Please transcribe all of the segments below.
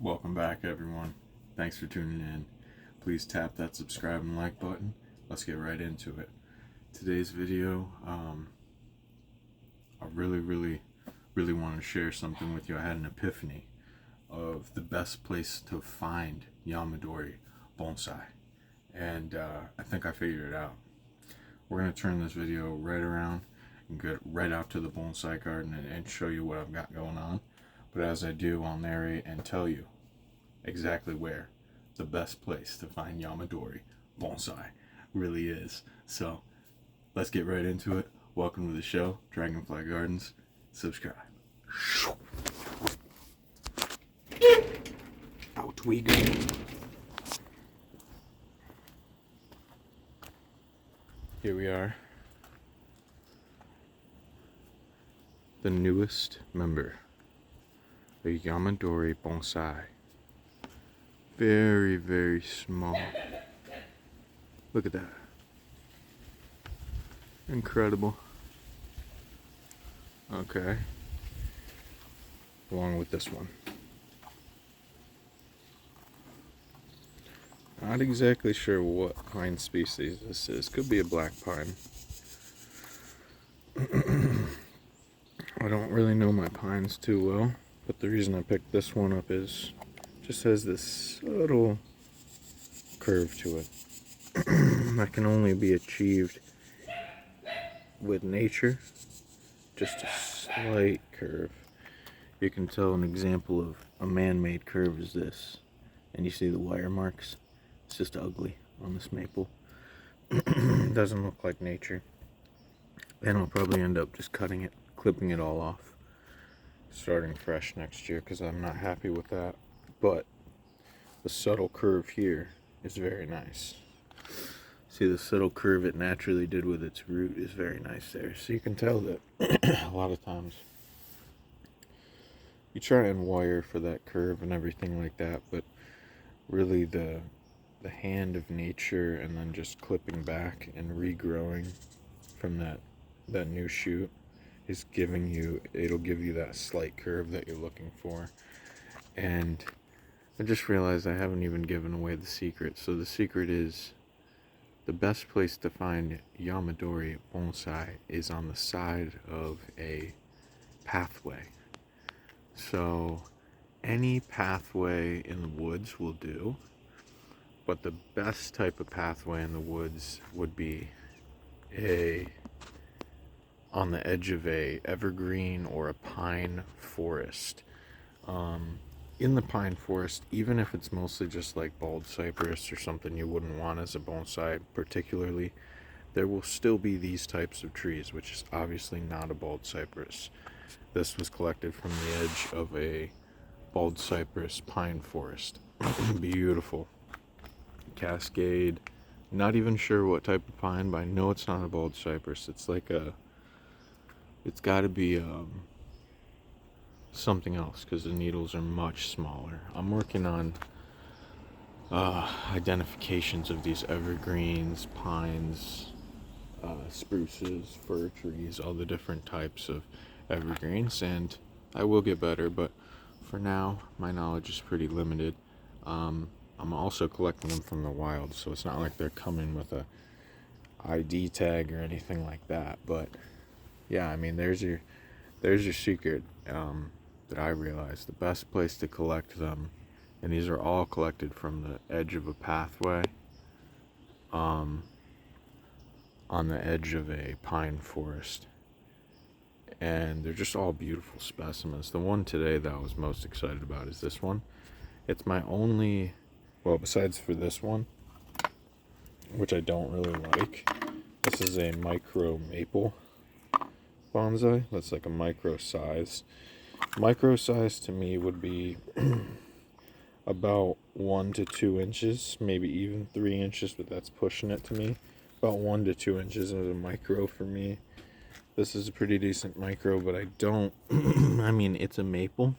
Welcome back, everyone. Thanks for tuning in. Please tap that subscribe and like button. Let's get right into it. Today's video, I really want to share something with you. I had an epiphany of the best place to find Yamadori bonsai, and I think I figured it out. We're going to turn this video right around and get right out to the bonsai garden and show you what I've got going on. But as I do, I'll narrate and tell you exactly where the best place to find Yamadori bonsai really is. So let's get right into it. Welcome to the show, Dragonfly Gardens. Subscribe. Out we go. Here we are. The newest member, the Yamadori bonsai. Very, very small. Look at that. Incredible. Okay. Along with this one. Not exactly sure what pine species this is. Could be a black pine. I don't really know my pines too well, but the reason I picked this one up is it just has this little curve to it that can only be achieved with nature. Just a slight curve. You can tell an example of a man-made curve is this, and you see the wire marks. It's just ugly on this maple. Doesn't look like nature, and I'll probably end up just cutting it, clipping it all off, starting fresh next year, because I'm not happy with that. But the subtle curve here is very nice. See, the subtle curve it naturally did with its root is very nice there. So you can tell that a lot of times you try and wire for that curve and everything like that, but really the hand of nature, and then just clipping back and regrowing from that new shoot is giving you, it'll give you that slight curve that you're looking for. And I just realized I haven't even given away the secret. So the secret is the best place to find Yamadori bonsai is on the side of a pathway. So any pathway in the woods will do, but the best type of pathway in the woods would be on the edge of a evergreen or a pine forest. In the pine forest, even if it's mostly just like bald cypress or something you wouldn't want as a bonsai particularly, there will still be these types of trees, which is obviously not a bald cypress. This was collected from the edge of a bald cypress pine forest. Beautiful. Cascade. Not even sure what type of pine, but I know it's not a bald cypress. It's like it's got to be something else, because the needles are much smaller. I'm working on identifications of these evergreens, pines, spruces, fir trees, all the different types of evergreens, and I will get better, but for now my knowledge is pretty limited. I'm also collecting them from the wild, so it's not like they're coming with a ID tag or anything like that. But yeah, I mean, there's your secret. That I realized the best place to collect them, and these are all collected from the edge of a pathway, on the edge of a pine forest, and they're just all beautiful specimens. The one today that I was most excited about is this one. It's my only, well, besides for this one, which I don't really like, this is a micro maple bonsai. That's like a micro size. Micro size to me would be about 1 to 2 inches, maybe even 3 inches, but that's pushing it to me. About 1 to 2 inches is a micro for me. This is a pretty decent micro, but I don't, I mean, it's a maple.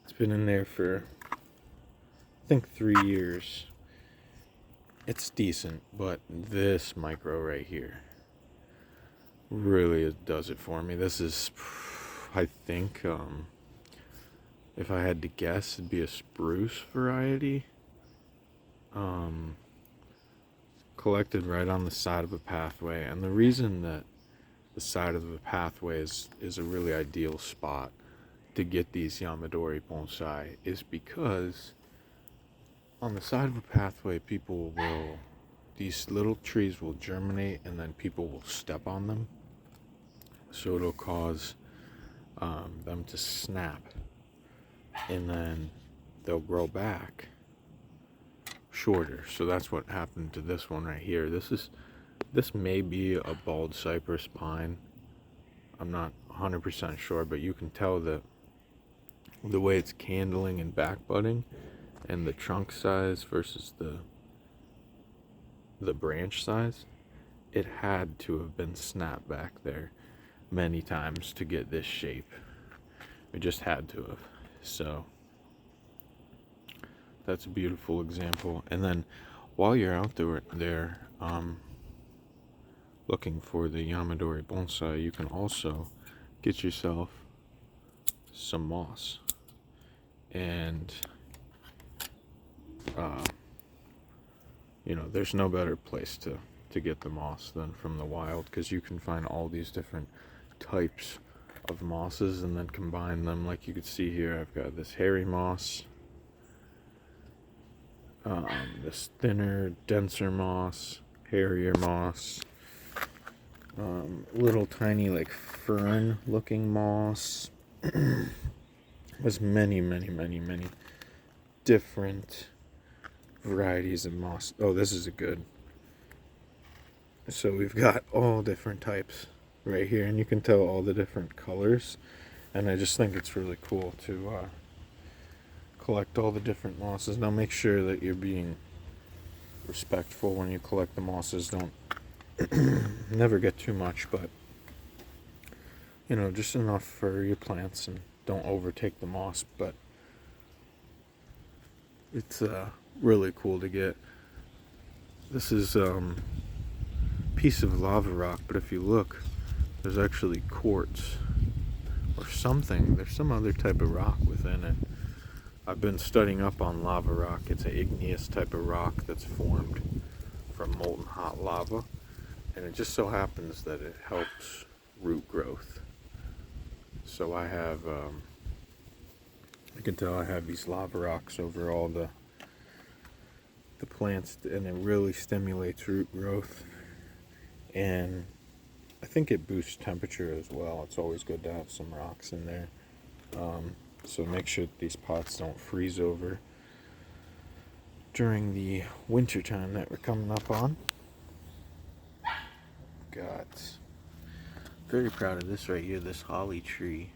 It's been in there for, I think, 3 years. It's decent, but this micro right here really does it for me. This is, I think, if I had to guess, it'd be a spruce variety. Um, Collected right on the side of a pathway. And the reason that the side of the pathway is a really ideal spot to get these Yamadori bonsai is because on the side of a pathway, these little trees will germinate and then people will step on them. So it'll cause them to snap, and then they'll grow back shorter. So that's what happened to this one right here. This may be a bald cypress pine. I'm not 100% sure, but you can tell that the way it's candling and back budding, and the trunk size versus the branch size, it had to have been snapped back there many times to get this shape. It just had to have. So that's a beautiful example. And then while you're out there looking for the Yamadori bonsai, you can also get yourself some moss. And there's no better place to get the moss than from the wild, because you can find all these different types of mosses and then combine them. Like you could see here, I've got this hairy moss, this thinner, denser moss, hairier moss, little tiny like fern looking moss. There's many different varieties of moss. Oh, this is a good. So we've got all different types right here, and you can tell all the different colors. And I just think it's really cool to collect all the different mosses. Now make sure that you're being respectful when you collect the mosses. Don't never get too much, but just enough for your plants, and don't overtake the moss. But it's really cool to get. This is piece of lava rock, but if you look, there's actually quartz or something. There's some other type of rock within it. I've been studying up on lava rock. It's an igneous type of rock that's formed from molten hot lava, and it just so happens that it helps root growth. So I have you can tell I have these lava rocks over all the plants, and it really stimulates root growth, and I think it boosts temperature as well. It's always good to have some rocks in there. So make sure that these pots don't freeze over during the winter time that we're coming up on. Got very proud of this right here, this holly tree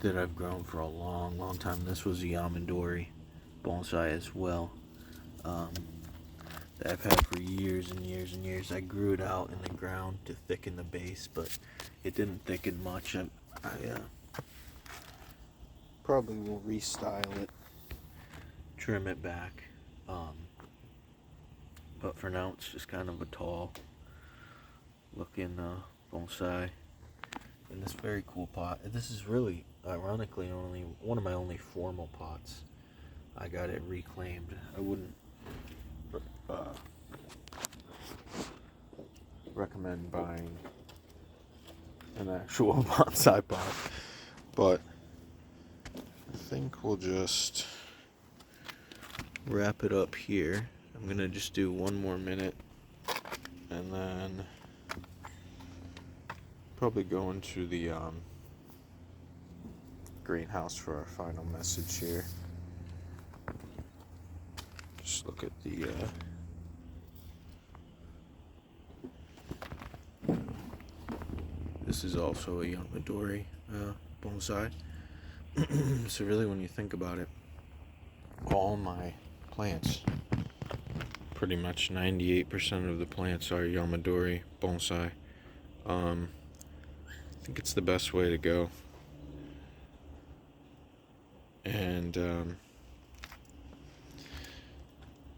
that I've grown for a long time. This was a Yamadori bonsai as well, that I've had for years and years. I grew it out in the ground to thicken the base, but it didn't thicken much. I probably will restyle it, trim it back, but for now it's just kind of a tall looking bonsai in this very cool pot. This is really, ironically, only one of my only formal pots. I got it reclaimed. I wouldn't recommend buying an actual bonsai pot, but I think we'll just wrap it up here. I'm gonna just do one more minute and then probably go into the greenhouse for our final message here. Just look at the this is also a Yamadori bonsai. So really, when you think about it, all my plants, pretty much 98% of the plants are Yamadori bonsai. I think it's the best way to go, and it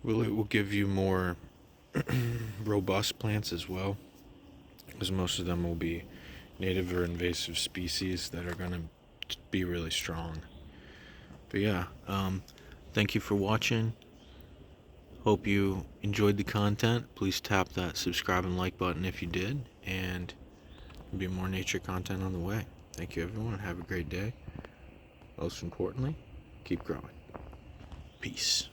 will give you more robust plants as well, because most of them will be native or invasive species that are gonna be really strong. But yeah, thank you for watching. Hope you enjoyed the content. Please tap that subscribe and like button if you did, and there'll be more nature content on the way. Thank you, everyone. Have a great day. Most importantly, keep growing. Peace.